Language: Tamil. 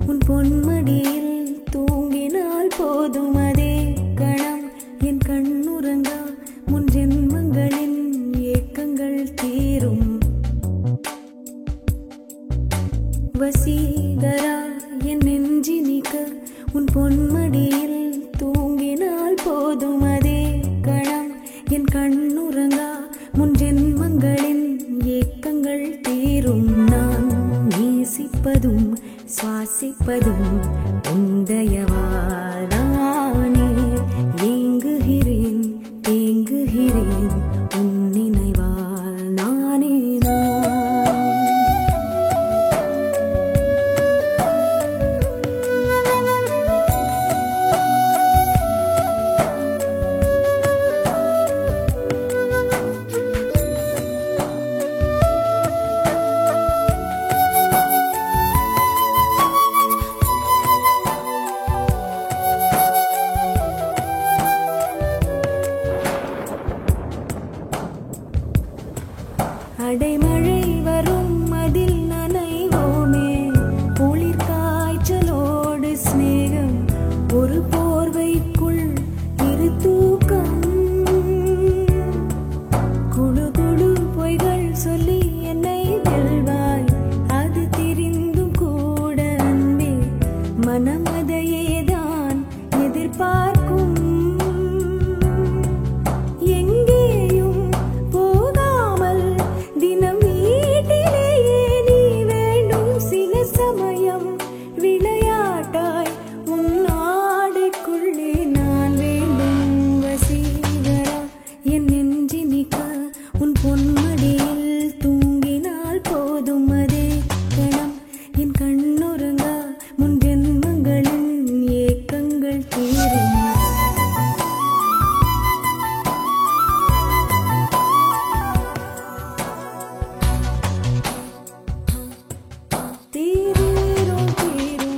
உன் பொன்மடியில் தூங்கினால் போதும் அதே கணம் என் கண்ணுறங்கா முன் ஜென்மங்களின் ஏக்கங்கள் தீரும். வசீகரா என் நெஞ்சினிக்க உன் பொன்மடியில் தூங்கினால் போதும் அதே கணம் என் கண்ணுறங்கா முன் ஜென்மங்களின் ஏக்கங்கள் தீரும். நான் நேசிப்பதும் சுவாசிப்பதும் உந்தயவாதானே. ஏங்குகிறேன் தேங்குகிறேன் உன் நினைவால் நானே அடைமழை வரும் அதில் நனைவோமே. குளிர் காய்ச்சலோடு சிநேகம் ஒரு போர்வைக்குள் இரு தூக்கம். குழு குழு பொய்கள் சொல்லி என்னை வெல்வாய். அது தெரிந்தும் கூட அன்பே மனமதையேதான் எதிர்பார்க்கும். உன் பொன்மடியில் தூங்கினால் போதும் அதே கணம் என் கண்ணுறங்கா முன் ஜென்மங்களின் ஏக்கங்கள் தீரும். தீரும் தீரும்